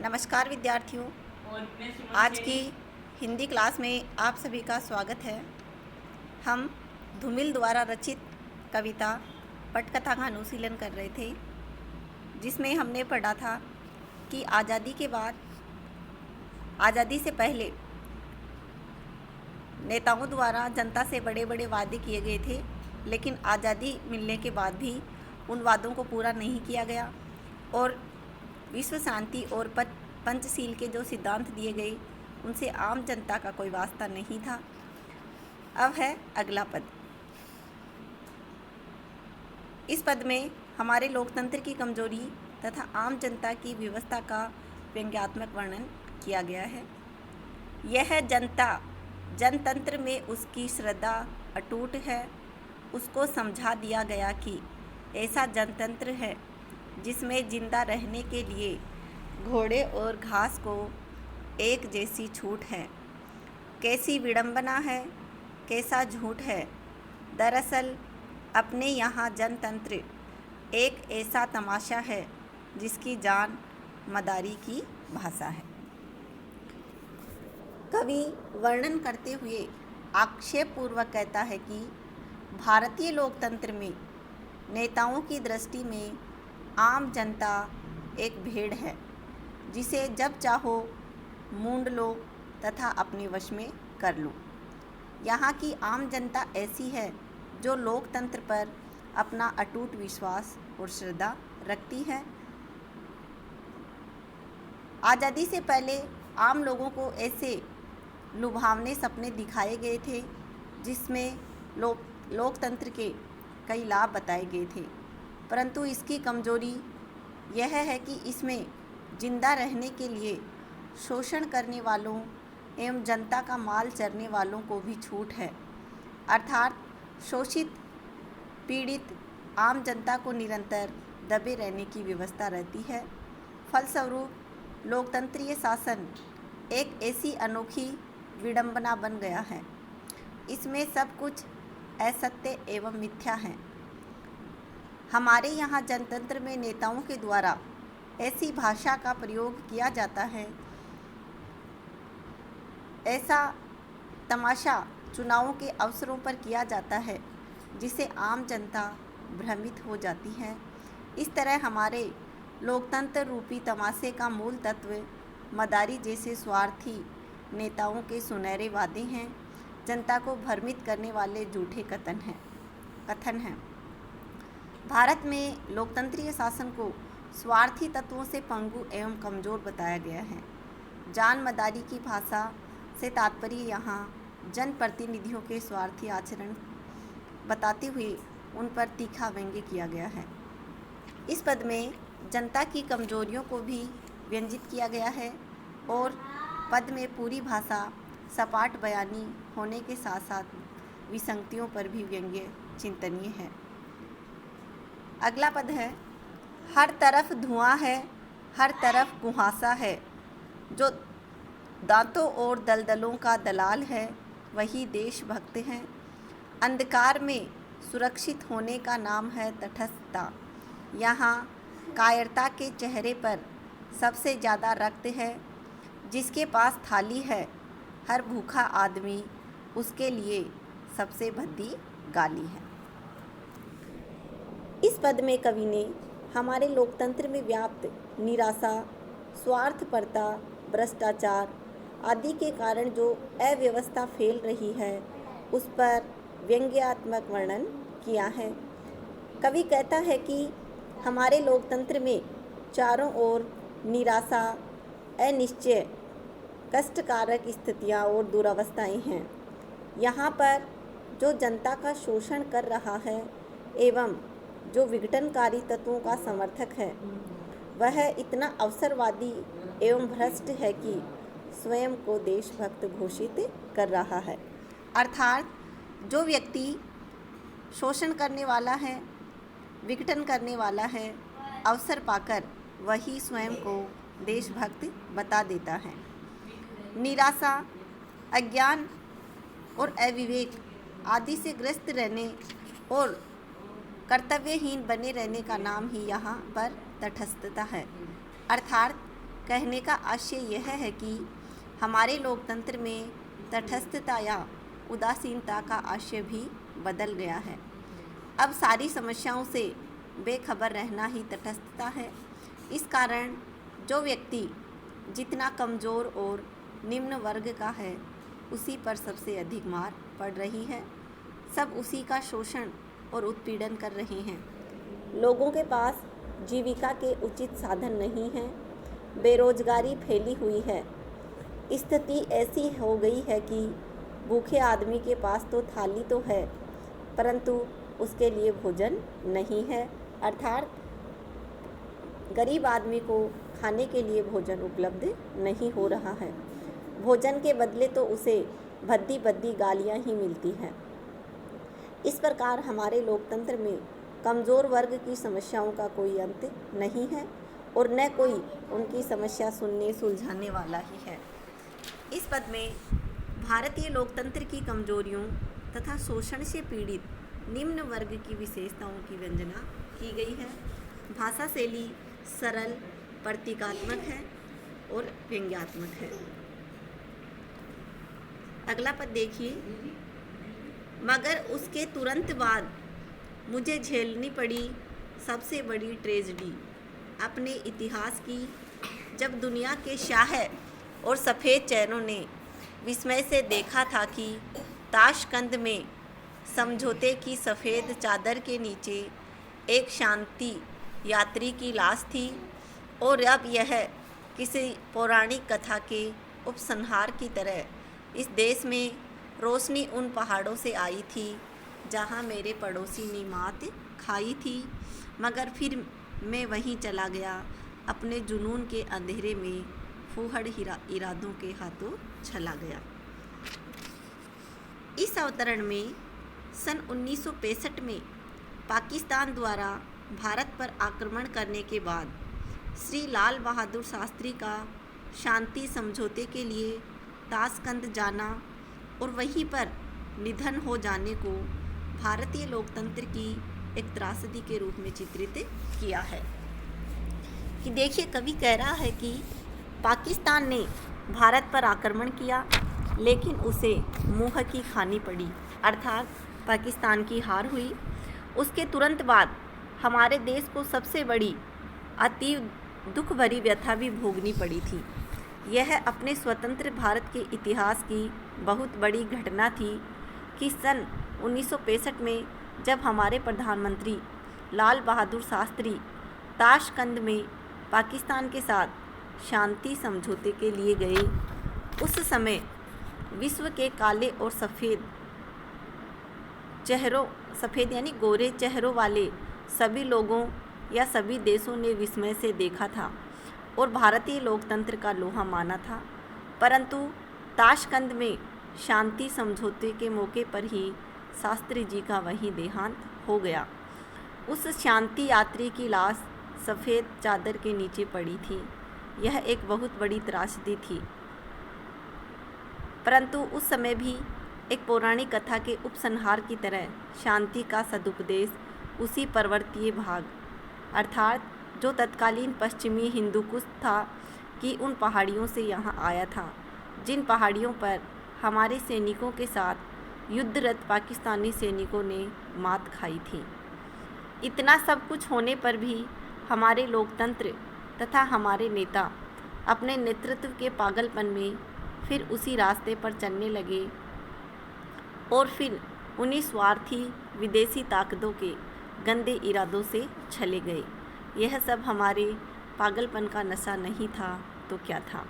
नमस्कार विद्यार्थियों। आज की हिंदी क्लास में आप सभी का स्वागत है। हम धूमिल द्वारा रचित कविता पटकथा का अनुशीलन कर रहे थे, जिसमें हमने पढ़ा था कि आज़ादी के बाद, आज़ादी से पहले नेताओं द्वारा जनता से बड़े बड़े वादे किए गए थे, लेकिन आज़ादी मिलने के बाद भी उन वादों को पूरा नहीं किया गया और विश्व शांति और पंचशील के जो सिद्धांत दिए गए उनसे आम जनता का कोई वास्ता नहीं था। अब है अगला पद। इस पद में हमारे लोकतंत्र की कमजोरी तथा आम जनता की व्यवस्था का व्यंग्यात्मक वर्णन किया गया है। यह जनता जनतंत्र में उसकी श्रद्धा अटूट है। उसको समझा दिया गया कि ऐसा जनतंत्र है जिसमें जिंदा रहने के लिए घोड़े और घास को एक जैसी छूट है। कैसी विडंबना है, कैसा झूठ है। दरअसल अपने यहाँ जनतंत्र एक ऐसा तमाशा है जिसकी जान मदारी की भाषा है। कवि वर्णन करते हुए आक्षेपपूर्वक कहता है कि भारतीय लोकतंत्र में नेताओं की दृष्टि में आम जनता एक भेड़ है, जिसे जब चाहो मूंड लो तथा अपने वश में कर लो। यहाँ की आम जनता ऐसी है जो लोकतंत्र पर अपना अटूट विश्वास और श्रद्धा रखती है। आज़ादी से पहले आम लोगों को ऐसे लुभावने सपने दिखाए गए थे जिसमें लोकतंत्र के कई लाभ बताए गए थे, परंतु इसकी कमजोरी यह है कि इसमें जिंदा रहने के लिए शोषण करने वालों एवं जनता का माल चरने वालों को भी छूट है, अर्थात शोषित पीड़ित आम जनता को निरंतर दबे रहने की व्यवस्था रहती है। फलस्वरूप लोकतंत्रीय शासन एक ऐसी अनोखी विडंबना बन गया है। इसमें सब कुछ असत्य एवं मिथ्या है। हमारे यहाँ जनतंत्र में नेताओं के द्वारा ऐसी भाषा का प्रयोग किया जाता है, ऐसा तमाशा चुनावों के अवसरों पर किया जाता है जिसे आम जनता भ्रमित हो जाती है। इस तरह हमारे लोकतंत्र रूपी तमाशे का मूल तत्व मदारी जैसे स्वार्थी नेताओं के सुनहरे वादे हैं, जनता को भ्रमित करने वाले झूठे कथन हैं। भारत में लोकतंत्रीय शासन को स्वार्थी तत्वों से पंगु एवं कमज़ोर बताया गया है। जान मदारी की भाषा से तात्पर्य यहाँ जनप्रतिनिधियों के स्वार्थी आचरण बताते हुए उन पर तीखा व्यंग्य किया गया है। इस पद में जनता की कमजोरियों को भी व्यंजित किया गया है और पद में पूरी भाषा सपाट बयानी होने के साथ साथ विसंगतियों पर भी व्यंग्य चिंतनीय है। अगला पद है। हर तरफ धुआं है, हर तरफ कुहासा है। जो दांतों और दलदलों का दलाल है वही देशभक्त है। अंधकार में सुरक्षित होने का नाम है तटस्थता। यहाँ कायरता के चेहरे पर सबसे ज़्यादा रक्त है। जिसके पास थाली है हर भूखा आदमी उसके लिए सबसे भद्दी गाली है। इस पद में कवि ने हमारे लोकतंत्र में व्याप्त निराशा, स्वार्थपरता, भ्रष्टाचार आदि के कारण जो अव्यवस्था फैल रही है उस पर व्यंग्यात्मक वर्णन किया है। कवि कहता है कि हमारे लोकतंत्र में चारों ओर निराशा, अनिश्चय, कष्टकारक स्थितियाँ और दुरावस्थाएं हैं। यहाँ पर जो जनता का शोषण कर रहा है एवं जो विघटनकारी तत्वों का समर्थक है वह इतना अवसरवादी एवं भ्रष्ट है कि स्वयं को देशभक्त घोषित कर रहा है। अर्थात जो व्यक्ति शोषण करने वाला है, विघटन करने वाला है, अवसर पाकर वही स्वयं को देशभक्त बता देता है। निराशा, अज्ञान और अविवेक आदि से ग्रस्त रहने और कर्तव्यहीन बने रहने का नाम ही यहाँ पर तटस्थता है। अर्थात कहने का आशय यह है कि हमारे लोकतंत्र में तटस्थता या उदासीनता का आशय भी बदल गया है। अब सारी समस्याओं से बेखबर रहना ही तटस्थता है। इस कारण जो व्यक्ति जितना कमज़ोर और निम्न वर्ग का है उसी पर सबसे अधिक मार पड़ रही है। सब उसी का शोषण और उत्पीड़न कर रहे हैं। लोगों के पास जीविका के उचित साधन नहीं हैं। बेरोजगारी फैली हुई है। स्थिति ऐसी हो गई है कि भूखे आदमी के पास तो थाली तो है परंतु उसके लिए भोजन नहीं है, अर्थात गरीब आदमी को खाने के लिए भोजन उपलब्ध नहीं हो रहा है। भोजन के बदले तो उसे भद्दी भद्दी गालियाँ ही मिलती हैं। इस प्रकार हमारे लोकतंत्र में कमज़ोर वर्ग की समस्याओं का कोई अंत नहीं है और न कोई उनकी समस्या सुनने सुलझाने वाला ही है। इस पद में भारतीय लोकतंत्र की कमजोरियों तथा शोषण से पीड़ित निम्न वर्ग की विशेषताओं की व्यंजना की गई है। भाषा शैली सरल, प्रतीकात्मक है और व्यंग्यात्मक है। अगला पद देखिए। मगर उसके तुरंत बाद मुझे झेलनी पड़ी सबसे बड़ी ट्रेजेडी अपने इतिहास की, जब दुनिया के शाह और सफ़ेद चेहरों ने विस्मय से देखा था कि ताशकंद में समझौते की सफ़ेद चादर के नीचे एक शांति यात्री की लाश थी और अब यह किसी पौराणिक कथा के उपसंहार की तरह इस देश में रोशनी उन पहाड़ों से आई थी जहाँ मेरे पड़ोसी ने मात खाई थी। मगर फिर मैं वहीं चला गया, अपने जुनून के अंधेरे में फूहड़ इरादों के हाथों चला गया। इस अवतरण में सन 1965 में पाकिस्तान द्वारा भारत पर आक्रमण करने के बाद श्री लाल बहादुर शास्त्री का शांति समझौते के लिए ताशकंद जाना और वहीं पर निधन हो जाने को भारतीय लोकतंत्र की एक त्रासदी के रूप में चित्रित किया है। कि देखिए, कवि कह रहा है कि पाकिस्तान ने भारत पर आक्रमण किया लेकिन उसे मुँह की खानी पड़ी, अर्थात पाकिस्तान की हार हुई। उसके तुरंत बाद हमारे देश को सबसे बड़ी अति दुख भरी व्यथा भी भोगनी पड़ी थी। यह अपने स्वतंत्र भारत के इतिहास की बहुत बड़ी घटना थी कि सन 1965 में जब हमारे प्रधानमंत्री लाल बहादुर शास्त्री ताशकंद में पाकिस्तान के साथ शांति समझौते के लिए गए, उस समय विश्व के काले और सफ़ेद यानी गोरे चेहरों वाले सभी लोगों या सभी देशों ने विस्मय से देखा था और भारतीय लोकतंत्र का लोहा माना था। परंतु ताशकंद में शांति समझौते के मौके पर ही शास्त्री जी का वहीं देहांत हो गया। उस शांति यात्री की लाश सफ़ेद चादर के नीचे पड़ी थी। यह एक बहुत बड़ी त्रासदी थी, परंतु उस समय भी एक पौराणिक कथा के उपसंहार की तरह शांति का सदुपदेश उसी पर्वतीय भाग अर्थात जो तत्कालीन पश्चिमी हिंदुकुश था कि उन पहाड़ियों से यहाँ आया था, जिन पहाड़ियों पर हमारे सैनिकों के साथ युद्धरत पाकिस्तानी सैनिकों ने मात खाई थी। इतना सब कुछ होने पर भी हमारे लोकतंत्र तथा हमारे नेता अपने नेतृत्व के पागलपन में फिर उसी रास्ते पर चलने लगे और फिर उन्हीं स्वार्थी विदेशी ताकतों के गंदे इरादों से छले गए। यह सब हमारे पागलपन का नशा नहीं था तो क्या था।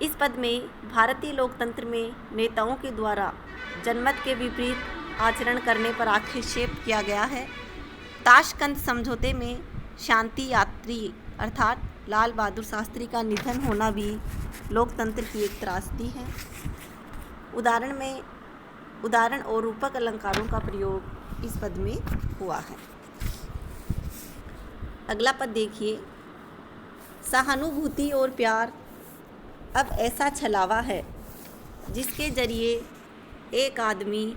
इस पद में भारतीय लोकतंत्र में नेताओं के द्वारा जनमत के विपरीत आचरण करने पर आक्षेप किया गया है। ताशकंद समझौते में शांति यात्री अर्थात लाल बहादुर शास्त्री का निधन होना भी लोकतंत्र की एक त्रासदी है। उदाहरण और रूपक अलंकारों का प्रयोग इस पद में हुआ है। अगला पद देखिए। सहानुभूति और प्यार अब ऐसा छलावा है जिसके जरिए एक आदमी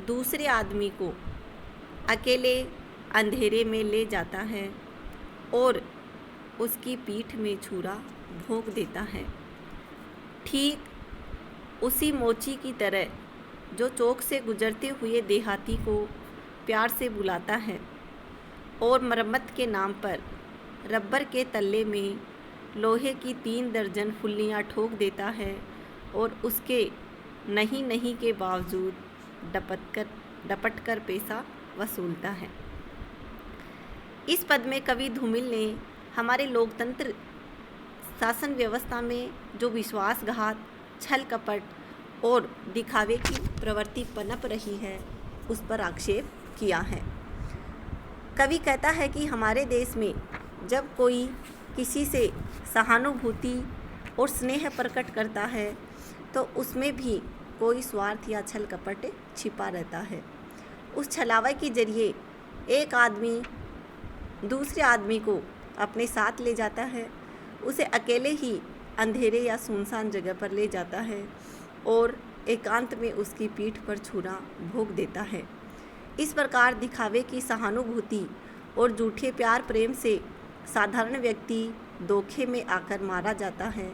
दूसरे आदमी को अकेले अंधेरे में ले जाता है और उसकी पीठ में छुरा भोंक देता है। ठीक उसी मोची की तरह जो चौक से गुजरते हुए देहाती को प्यार से बुलाता है और मरम्मत के नाम पर रबर के तल्ले में लोहे की 3 दर्जन फुल्लियाँ ठोक देता है और उसके नहीं नहीं के बावजूद डपट कर पैसा वसूलता है। इस पद में कवि धूमिल ने हमारे लोकतंत्र शासन व्यवस्था में जो विश्वासघात, छल कपट और दिखावे की प्रवृत्ति पनप रही है उस पर आक्षेप किया है। कवि कहता है कि हमारे देश में जब कोई किसी से सहानुभूति और स्नेह प्रकट करता है तो उसमें भी कोई स्वार्थ या छल कपट छिपा रहता है। उस छलावे के जरिए एक आदमी दूसरे आदमी को अपने साथ ले जाता है, उसे अकेले ही अंधेरे या सुनसान जगह पर ले जाता है और एकांत में उसकी पीठ पर छुरा भोंक देता है। इस प्रकार दिखावे की सहानुभूति और झूठे प्यार प्रेम से साधारण व्यक्ति धोखे में आकर मारा जाता है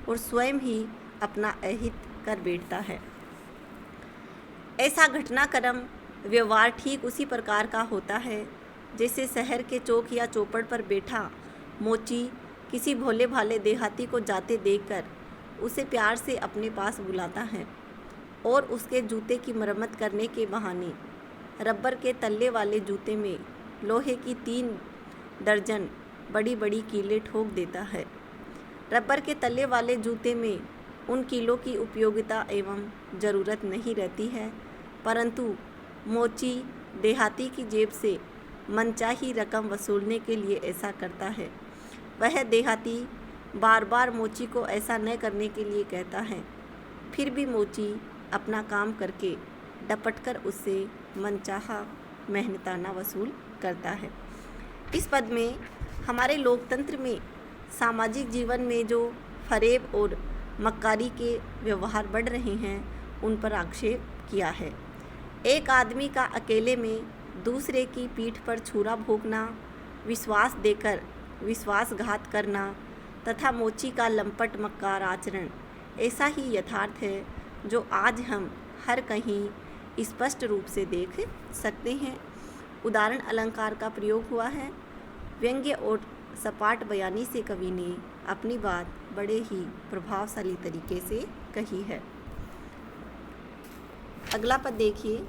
और स्वयं ही अपना अहित कर बैठता है। ऐसा घटनाक्रम व्यवहार ठीक उसी प्रकार का होता है जैसे शहर के चौक या चौपड़ पर बैठा मोची किसी भोले भाले देहाती को जाते देखकर उसे प्यार से अपने पास बुलाता है और उसके जूते की मरम्मत करने के बहाने रबर के तल्ले वाले जूते में लोहे की 3 दर्जन बड़ी बड़ी कीलें ठोक देता है। रबर के तल्ले वाले जूते में उन कीलों की उपयोगिता एवं ज़रूरत नहीं रहती है, परंतु मोची देहाती की जेब से मनचाही रकम वसूलने के लिए ऐसा करता है। वह देहाती बार बार मोची को ऐसा न करने के लिए कहता है, फिर भी मोची अपना काम करके डपटकर उससे मनचाहा मेहनताना वसूल करता है। इस पद में हमारे लोकतंत्र में सामाजिक जीवन में जो फरेब और मक्कारी के व्यवहार बढ़ रहे हैं उन पर आक्षेप किया है। एक आदमी का अकेले में दूसरे की पीठ पर छुरा भोंकना, विश्वास देकर विश्वासघात करना तथा मोची का लंपट मक्कार आचरण ऐसा ही यथार्थ है जो आज हम हर कहीं स्पष्ट रूप से देख सकते हैं। उदाहरण अलंकार का प्रयोग हुआ है। व्यंग्य और सपाट बयानी से कवि ने अपनी बात बड़े ही प्रभावशाली तरीके से कही है। अगला पद देखिए।